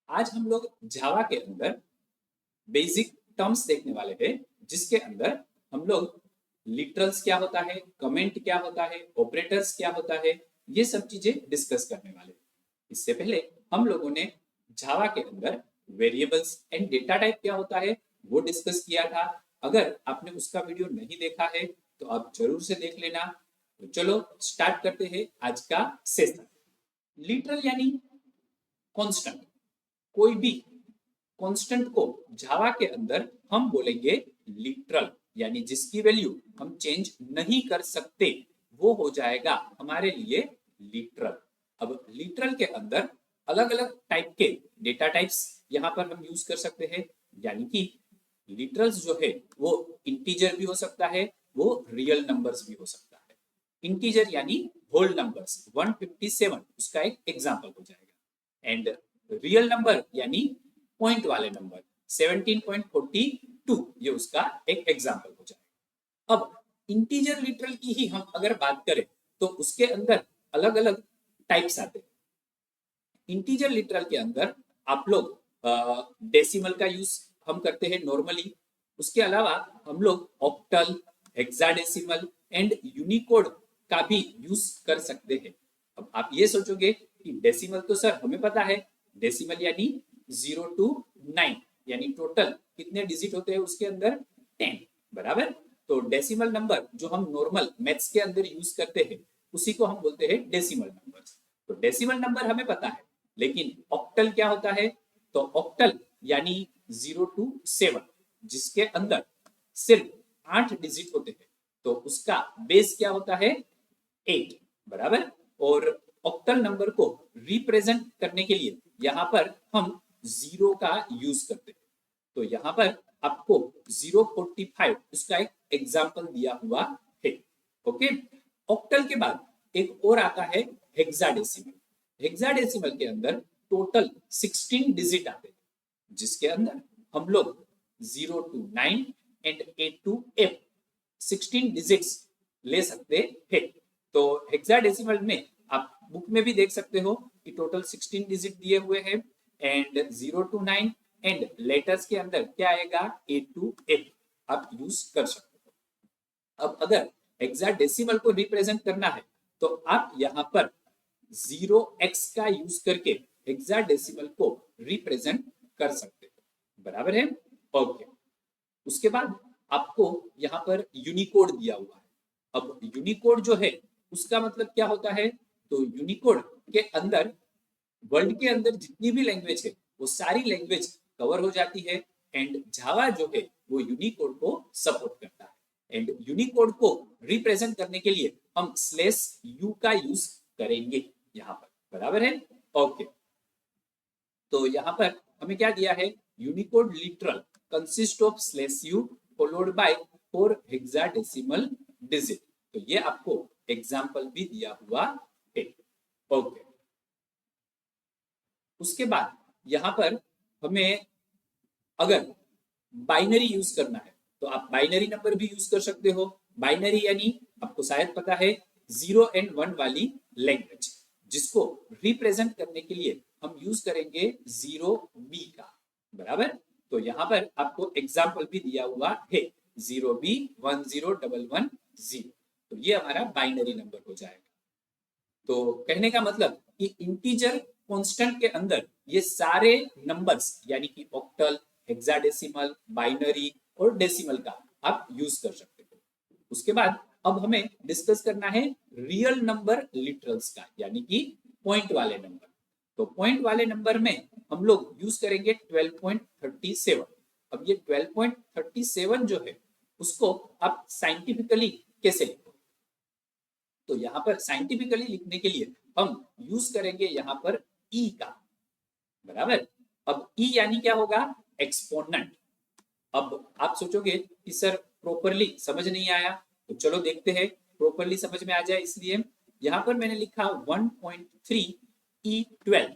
आज हम लोग जावा के अंदर बेसिक टर्म्स देखने वाले हैं, जिसके अंदर हम लोग लिटरल्स क्या होता है, कमेंट क्या होता है, ऑपरेटर्स क्या होता है, ये सब चीजें डिस्कस करने वाले हैं। इससे पहले हम लोगों ने जावा के अंदर वेरिएबल्स एंड डेटा टाइप क्या होता है वो डिस्कस किया था। अगर आपने उसका वीडियो नहीं देखा है तो आप जरूर से देख लेना। तो चलो स्टार्ट करते हैं आज का सेशन। लिटरल यानी कांस्टेंट, कोई भी कांस्टेंट को जावा के अंदर हम बोलेंगे लिटरल, यानी जिसकी वैल्यू हम चेंज नहीं कर सकते वो हो जाएगा हमारे लिए लिटरल। अब लिटरल के अंदर अलग अलग टाइप के डेटा टाइप्स यहाँ पर हम यूज कर सकते हैं, यानी कि लिटरल्स जो है वो इंटीजर भी हो सकता है, वो रियल नंबर्स भी हो सकता है। इंटीजर यानी होल नंबर्स 157 उसका एक एग्जांपल हो जाएगा, एंड रियल नंबर यानी पॉइंट वाले नंबर 17.42 ये उसका एक एग्जांपल हो जाएगा। अब इंटीजर लिटरल की ही हम अगर बात करें तो उसके अंदर अलग अलग टाइप्स आते हैं। इंटीजर लिटरल के अंदर आप लोग डेसिमल का यूज हम करते हैं नॉर्मली। उसके अलावा हम लोग ऑक्टल, हेक्साडेसिमल एंड यूनिकोड का भी यूज कर सकते हैं। अब आप ये सोचोगे कि डेसिमल तो सर हमें पता है, डेसिमल यानी 0 to 9, यानी टोटल कितने डिजिट होते हैं उसके अंदर 10, बराबर। तो डेसिमल नंबर जो हम नॉर्मल मैथ्स के अंदर यूज करते हैं उसी को हम बोलते हैं डेसिमल नंबर। तो डेसिमल नंबर हमें पता है, लेकिन ऑक्टल क्या होता है? तो ऑक्टल यानी 0 to 7, जिसके अंदर सिर्फ 8 डिजिट होते हैं, तो उसका बेस क्या होता है? 8, बराबर। और ऑक्टल नंबर को रिप्रेजेंट करने के लिए यहाँ पर हम जीरो का यूज करते हैं। तो यहाँ पर आपको 045 उसका एक एग्जाम्पल दिया हुआ है। ओके, ऑक्टल के बाद एक और आता है हेक्साडेसिमल। हेक्साडेसिमल के अंदर टोटल 16 डिजिट आते हैं, जिसके अंदर हम लोग 0 to 9 एंड 8 to 8 16 डिजिट्स ले सकते हैं। तो हेक्साडेसिमल में आप बुक में भी देख सकते हो कि टोटल 16 डिजिट दिए हुए हैं, एंड 0 to 9 एंड लेटर्स के अंदर क्या आएगा? 8 to 8 आप यूज कर सकते हो। अब अगर हेक्साडेसिमल को रिप्रेजेंट करना है तो आप यहाँ पर 0x का यूज करके हेक्साडेसिमल को रिप्रेजेंट कर सकते हो, बराबर है। ओके, उसके बाद आपको यहाँ पर यूनिकोड दिया हुआ है। अब यूनिकोड जो है उसका मतलब क्या होता है? तो यूनिकोड के अंदर वर्ल्ड के अंदर जितनी भी लैंग्वेज है वो सारी लैंग्वेज कवर हो जाती है, एंड जावा जो है वो यूनिकोड को सपोर्ट करता है। एंड यूनिकोड को रिप्रेजेंट करने के लिए हम /u का यूज करेंगे यहाँ पर, बराबर है। ओके, तो यहाँ पर हमें क्या दिया है? Unicode literal consist of /u followed by 4 hexadecimal digit. तो ये आपको एग्जाम्पल भी दिया हुआ है। ओके, उसके बाद यहाँ पर हमें अगर बाइनरी यूज करना है तो आप बाइनरी नंबर भी यूज कर सकते हो। बाइनरी यानी आपको शायद पता है 0 and 1 वाली लैंग्वेज, जिसको रिप्रेजेंट करने के लिए हम यूज करेंगे 0b का, बराबर। तो यहाँ पर आपको एग्जाम्पल भी दिया हुआ है 0b 10110। तो ये हमारा बाइनरी नंबर हो जाएगा। तो कहने का मतलब कि इंटीजर कांस्टेंट के अंदर ये सारे नंबर्स यानी कि ऑक्टल, हेक्साडेसिमल, बाइनरी और डेसिमल का आप यूज कर सकते हो। उसके बाद अब हमें डिस्कस करना है रियल नंबर लिटरल्स का, यानी कि पॉइंट वाले नंबर। तो पॉइंट वाले नंबर में हम लोग यूज करेंगे 12.37। अब ये 12.37 जो है उसको आप साइंटिफिकली कैसे लिखो? तो यहाँ पर साइंटिफिकली लिखने के लिए हम यूज करेंगे यहाँ पर ई का, बराबर। अब ई यानी क्या होगा? एक्सपोनेंट। अब आप सोचोगे कि सर प्रॉपरली समझ नहीं आया, तो चलो देखते हैं प्रॉपरली समझ में आ जाए। इसलिए यहाँ पर मैंने लिखा 1.3 E12,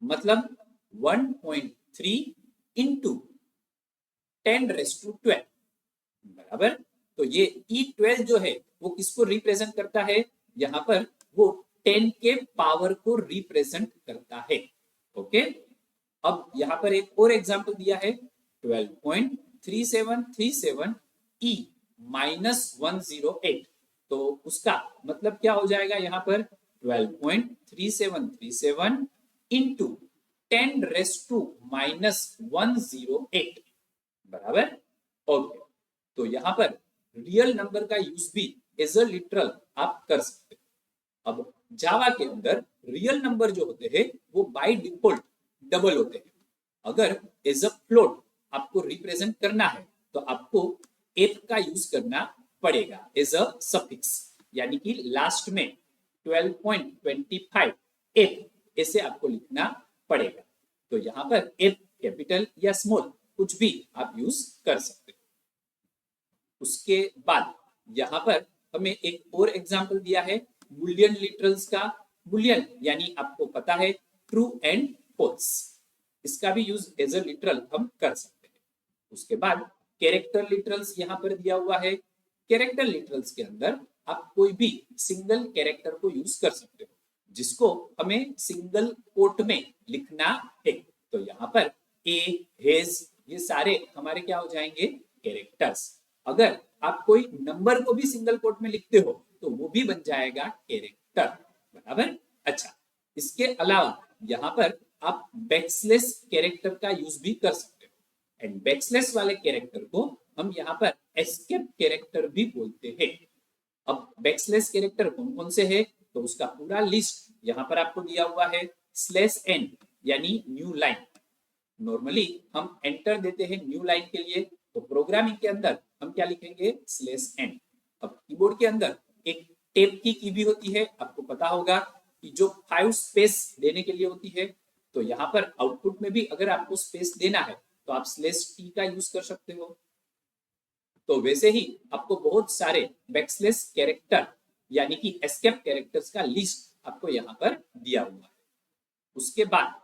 मतलब 1.3 इंटू 10⁻², बराबर। तो ये E12 जो है वो किसको रिप्रेजेंट करता है? यहाँ पर वो 10 के पावर को रिप्रेजेंट करता है। ओके, अब यहाँ पर एक और एग्जाम्पल दिया है 12.3737 ई -108, तो उसका मतलब क्या हो जाएगा यहाँ पर 12.3737 इंटू 10⁻⁻108 बराबर। ओके, तो यहाँ पर रियल नंबर का यूज भी एज अ लिटरल आप कर सकते हो। अब जावा के अंदर रियल नंबर जो होते हैं वो बाय डिफॉल्ट डबल होते हैं। अगर एज अ फ्लोट आपको रिप्रेजेंट करना है तो आपको एफ का यूज करना पड़ेगा एज अ सफिक्स, यानी कि लास्ट में 12.25 एफ ऐसे आपको लिखना पड़ेगा। तो यहाँ पर एफ कैपिटल या स्मॉल कुछ भी आप यूज कर सकते हो। उसके बाद यहाँ पर हमें एक और एग्जाम्पल दिया है बुलियन लिटरल्स का। बुलियन यानी आपको पता है ट्रू एंड फॉल्स, इसका भी यूज एज अ लिटरल हम कर सकते हैं। उसके बाद कैरेक्टर लिटरल्स यहाँ पर दिया हुआ है। कैरेक्टर लिटरल्स के अंदर आप कोई भी सिंगल कैरेक्टर को यूज कर सकते हो जिसको हमें सिंगल कोट में लिखना है। तो यहाँ पर ए, हेज, ये सारे हमारे क्या हो जाएंगे कैरेक्टर्स। अगर आप कोई नंबर को भी सिंगल कोट में लिखते हो तो वो भी बन जाएगा कैरेक्टर बराबर। अच्छा, इसके अलावा यहाँ पर आप बैकस्लैश कैरेक्टर का यूज भी कर सकते हो एंड बैकस्लैश वाले कैरेक्टर को हम यहाँ पर एस्केप कैरेक्टर भी बोलते हैं। अब बैकस्लैश कैरेक्टर कौन कौन से है तो उसका पूरा लिस्ट यहाँ पर आपको दिया हुआ है। स्लैश एन यानी न्यू लाइन, नॉर्मली हम एंटर देते हैं न्यू लाइन के लिए, तो प्रोग्रामिंग के अंदर हम क्या लिखेंगे स्लैश एन। अब कीबोर्ड के अंदर एक टेप की भी होती है, आपको पता होगा कि जो 5 स्पेस देने के लिए होती है। तो यहाँ पर आउटपुट में भी अगर आपको स्पेस देना है तो आप स्लैश टी का यूज कर सकते हो। तो वैसे ही आपको बहुत सारे बैकस्लैश कैरेक्टर यानी कि एस्केप कैरेक्टर्स का लिस्ट आपको यहाँ पर दिया हुआ है। उसके बाद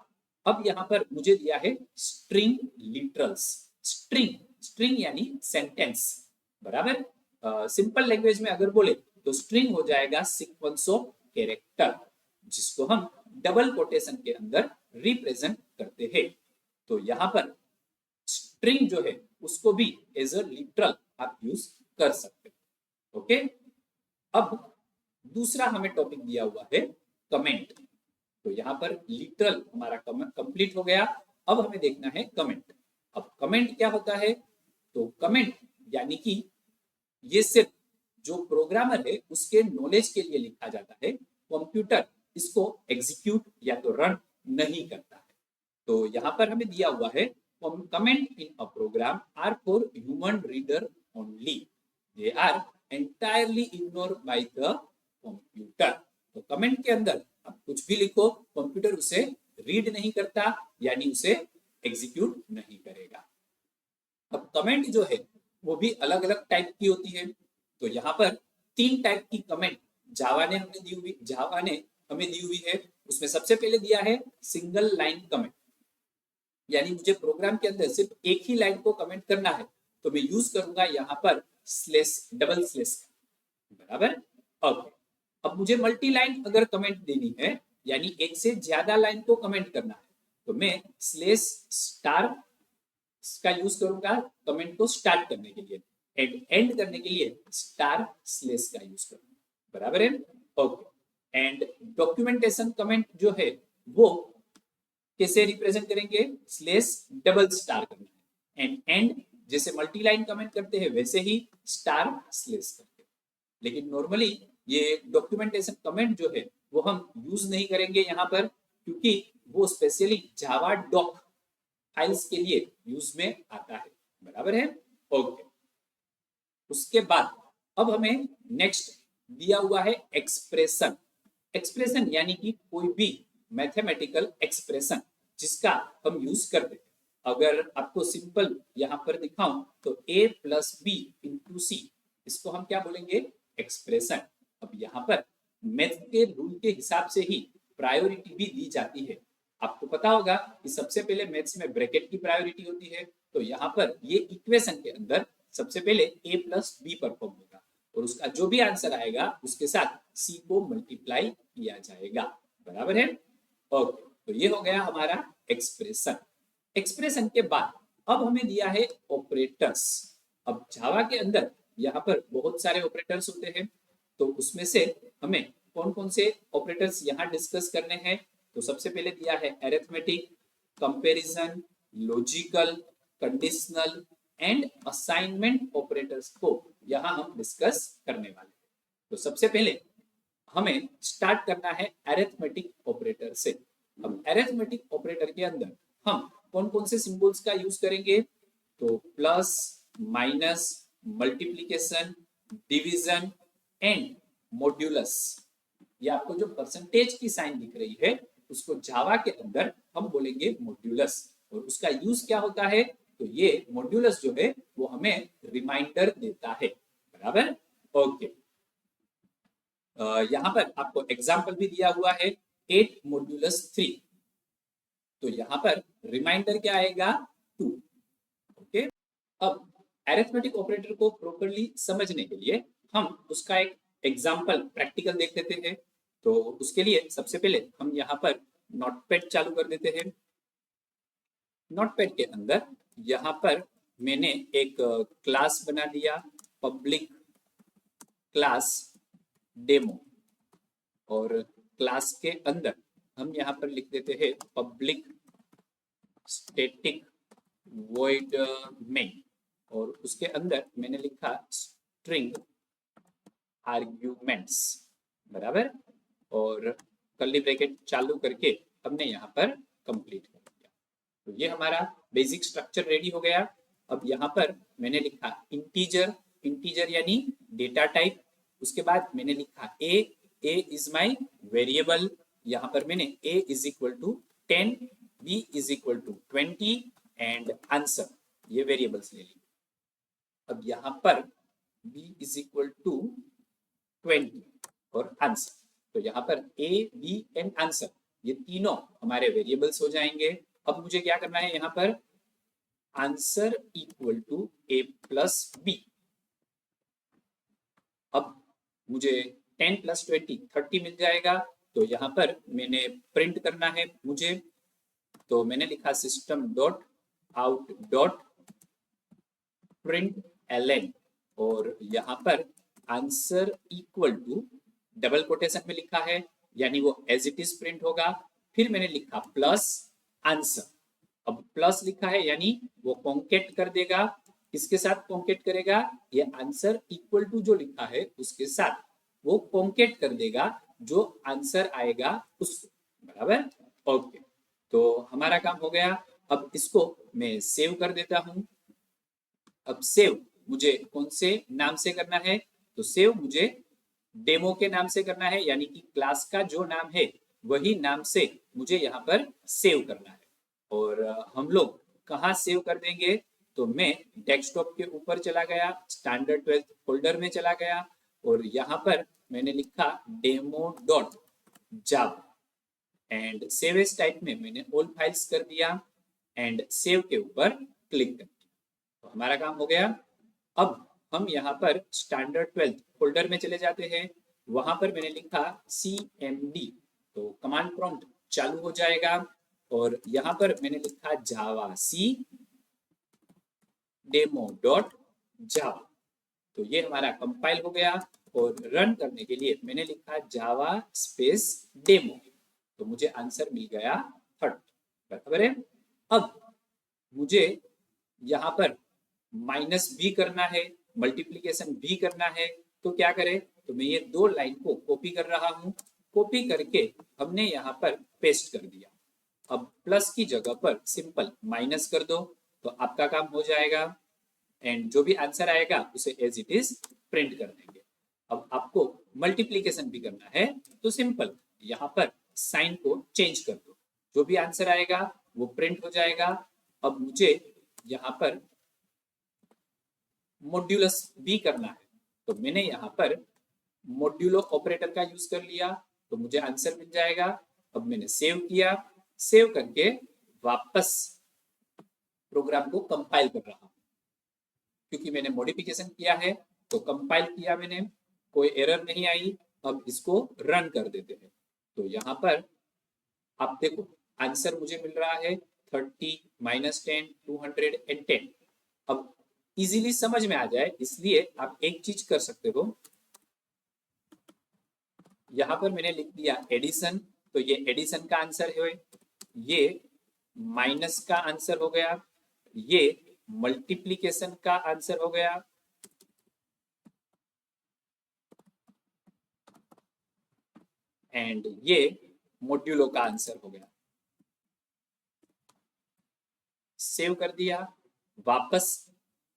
अब यहाँ पर मुझे दिया है स्ट्रिंग लिटरल्स। स्ट्रिंग, स्ट्रिंग यानी सेंटेंस बराबर। सिंपल लैंग्वेज में अगर बोले तो स्ट्रिंग हो जाएगा सीक्वेंस ऑफ कैरेक्टर जिसको हम डबल कोटेशन के अंदर रिप्रेजेंट करते हैं। तो यहाँ पर स्ट्रिंग जो है उसको भी एज अ लिटरल आप यूज कर सकते हो। ओके, अब दूसरा हमें टॉपिक दिया हुआ है कमेंट। तो यहाँ पर लिटरल हमारा कंप्लीट हो गया। अब हमें देखना है कमेंट। अब कमेंट क्या होता है तो कमेंट यानी कि ये सिर्फ जो प्रोग्रामर है उसके नॉलेज के लिए लिखा जाता है, कंप्यूटर इसको एग्जीक्यूट या तो रन नहीं करता है। तो यहाँ पर हमें दिया हुआ है comment in a program are for human reader only, they are entirely ignored by the computer। तो कमेंट के अंदर आप कुछ भी लिखो कंप्यूटर उसे रीड नहीं करता यानी उसे एग्जीक्यूट नहीं करेगा। अब कमेंट जो है वो भी अलग अलग टाइप की होती है। तो यहाँ पर 3 टाइप की कमेंट जावा ने हमें दी हुई है। उसमें सबसे पहले दिया है सिंगल लाइन कमेंट, यानी मुझे प्रोग्राम के अंदर सिर्फ एक ही लाइन को कमेंट करना है तो मैं यूज करूंगा यहाँ पर स्लैश, डबल स्लैश बराबर। ओके, अब मुझे मल्टी लाइन अगर कमेंट देनी है यानी एक से ज्यादा लाइन को कमेंट करना है तो मैं स्लैश स्टार का यूज करूंगा कमेंट को स्टार्ट करने के लिए, एंड करने के लिए स्टार स्लैश का यूज करूंगा बराबर है। ओके, एंड डॉक्यूमेंटेशन कमेंट जो है वो कैसे रिप्रेजेंट करेंगे स्लैश डबल स्टार करना है एंड जैसे मल्टी लाइन कमेंट करते हैं वैसे ही स्टार स्लैश करते हैं। लेकिन नॉर्मली ये डॉक्यूमेंटेशन कमेंट जो है वो हम यूज नहीं करेंगे यहाँ पर क्योंकि वो स्पेशली जावा डॉक फाइल्स के लिए यूज में आता है बराबर है। ओके, उसके बाद अब हमें नेक्स्ट दिया हुआ है एक्सप्रेशन। एक्सप्रेशन यानी कि कोई भी मैथमेटिकल एक्सप्रेशन जिसका हम यूज करते हैं। अगर आपको सिंपल यहाँ पर दिखाऊं तो a प्लस बी इंटू सी, इसको हम क्या बोलेंगे एक्सप्रेशन। अब यहाँ पर मैथ के रूल के हिसाब से ही प्रायोरिटी भी दी जाती है। आपको पता होगा कि सबसे पहले मैथ्स में ब्रैकेट की प्रायोरिटी होती है। तो यहाँ पर ये इक्वेशन के अंदर सबसे पहले a प्लस बी परफॉर्म होगा और उसका जो भी आंसर आएगा उसके साथ c को मल्टीप्लाई किया जाएगा बराबर है। ओके, तो ये हो गया हमारा एक्सप्रेशन। एक्सप्रेशन के बाद अब हमें दिया है ऑपरेटर्स। अब जावा के अंदर यहाँ पर बहुत सारे ऑपरेटर्स होते हैं, तो उसमें से हमें कौन कौन से ऑपरेटर्स यहाँ डिस्कस करने हैं। तो सबसे पहले दिया है arithmetic, comparison, logical, conditional and assignment operators को यहाँ हम डिस्कस करने वाले हैं। तो सबसे पहले हमें स्टार्ट करना है अरिथमेटिक ऑपरेटर से। अब अरिथमेटिक ऑपरेटर के अंदर हम कौन कौन से सिंबल्स का यूज करेंगे, तो plus, minus, multiplication, division and modulus. ये आपको जो परसेंटेज की साइन दिख रही है उसको जावा के अंदर हम बोलेंगे मॉड्यूलस। और उसका यूज क्या होता है, तो ये मॉड्यूलस जो है वो हमें रिमाइंडर देता है। बराबर, ओके। यहाँ पर आपको एग्जाम्पल भी दिया हुआ है 8 मॉड्यूलस 3। तो यहाँ पर रिमाइंडर क्या आएगा, 2। ओके। अब अरिथमेटिक ऑपरेटर को प्रॉपर्ली समझने के लिए हम उसका एक एग्जाम्पल प्रैक्टिकल देख लेते हैं। तो उसके लिए सबसे पहले हम यहाँ पर नोटपैड चालू कर देते हैं। नोटपैड के अंदर यहाँ पर मैंने एक क्लास बना दिया, पब्लिक क्लास डेमो। और क्लास के अंदर हम यहाँ पर लिख देते हैं पब्लिक स्टैटिक वॉइड मेन। और उसके अंदर मैंने लिखा स्ट्रिंग आर्ग्यूमेंट्स। बराबर, और कर्ली ब्रैकेट चालू करके हमने यहाँ पर कंप्लीट कर दिया। तो ये हमारा बेसिक स्ट्रक्चर रेडी हो गया। अब यहाँ पर मैंने लिखा इंटीजर, इंटीजर यानी डेटा टाइप। उसके बाद मैंने लिखा ए इज माई वेरिएबल। यहाँ पर मैंने a is equal to 10, b is equal to 20 and answer, ये वेरिएबल्स ले ली। अब यहाँ पर b इज इक्वल टू 20 और आंसर, तो यहाँ पर a, b एंड आंसर ये तीनों हमारे वेरिएबल्स हो जाएंगे। अब मुझे क्या करना है, यहाँ पर answer equal to a plus b। अब मुझे 10 प्लस 20 30 मिल जाएगा। तो यहाँ पर मैंने प्रिंट करना है मुझे, तो मैंने लिखा system dot out dot print ln। और यहाँ पर answer equal to double quotation में लिखा है, यानी वो एज इट इज प्रिंट होगा। फिर मैंने लिखा प्लस आंसर। अब प्लस लिखा है यानी वो कॉन्केट कर देगा, किसके साथ कॉन्केट करेगा, ये आंसर इक्वल टू जो लिखा है उसके साथ वो कॉन्केट कर देगा जो आंसर आएगा उसको। बराबर, ओके। तो हमारा काम हो गया। अब इसको मैं सेव कर देता हूं। अब सेव मुझे कौन से नाम से करना है, तो सेव मुझे डेमो के नाम से करना है, यानी कि क्लास का जो नाम है वही नाम से मुझे यहाँ पर सेव करना है। और हम लोग कहाँ सेव कर देंगे, तो मैं डेस्कटॉप के ऊपर चला गया, स्टैंडर्ड 12 फोल्डर में चला गया और यहाँ पर मैंने लिखा demo dot Java and save as type में मैंने ऑल फाइल्स कर दिया एंड सेव के ऊपर क्लिक कर दिया। तो हमारा काम हो गया। अब हम यहाँ पर स्टैंडर्ड 12 फोल्डर में चले जाते हैं, वहां पर मैंने लिखा cmd, तो कमांड प्रॉम्प्ट चालू हो जाएगा और यहाँ पर मैंने लिखा जावा सी डेमो डॉट जावा। तो ये हमारा कंपाइल हो गया और रन करने के लिए मैंने लिखा जावा स्पेस डेमो, तो मुझे आंसर मिल गया 30। बराबर है। अब मुझे यहाँ पर माइनस भी करना है, मल्टीप्लीकेशन भी करना है, तो क्या करें, तो मैं ये दो लाइन को कॉपी कर रहा हूँ। कॉपी करके हमने यहाँ पर पेस्ट कर दिया। अब प्लस की जगह पर सिंपल माइनस कर दो तो आपका काम हो जाएगा एंड जो भी आंसर आएगा उसे एज इट इज प्रिंट कर देंगे। अब आपको मल्टीप्लीकेशन भी करना है तो सिंपल यहाँ पर साइन को चेंज कर दो, जो भी आंसर आएगा वो प्रिंट हो जाएगा। अब मुझे यहाँ पर मॉड्यूलस भी करना है, तो मैंने यहाँ पर मॉड्यूलो ऑपरेटर का यूज कर लिया, तो मुझे आंसर मिल जाएगा। अब मैंने सेव किया, सेव करके वापस प्रोग्राम को कंपाइल कर रहा हूँ, क्योंकि मैंने मॉडिफिकेशन किया है तो कंपाइल किया मैंने, कोई एरर नहीं आई। अब इसको रन कर देते हैं। तो यहाँ पर आप देखो आंसर मुझे मिल रहा है 30 -10 210। अब इजीली समझ में आ जाए इसलिए आप एक चीज कर सकते हो, यहां पर मैंने लिख दिया एडिशन, तो ये एडिशन का आंसर है, ये माइनस का आंसर हो गया, ये मल्टीप्लिकेशन का आंसर हो गया, एंड ये मॉड्यूलो का आंसर हो गया। सेव कर दिया, वापस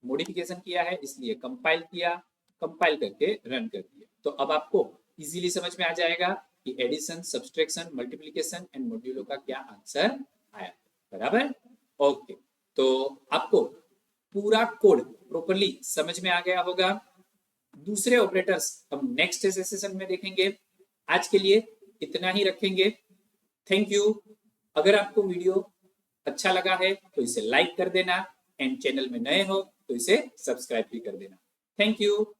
मॉडिफिकेशन किया है इसलिए कंपाइल किया, कंपाइल करके रन कर दिया। तो अब आपको इजीली समझ में आ जाएगा कि addition, subtraction, multiplication and modulo का क्या आंसर आया। बराबर, ओके। तो आपको पूरा कोड प्रॉपर्ली समझ में आ गया होगा। दूसरे ऑपरेटर्स हम नेक्स्ट सेशन में देखेंगे। आज के लिए इतना ही रखेंगे। Thank you. अगर आपको वीडियो अच्छा लगा है तो इसे लाइक कर देना, एंड चैनल में नए हो तो इसे सब्सक्राइब भी कर देना। Thank you.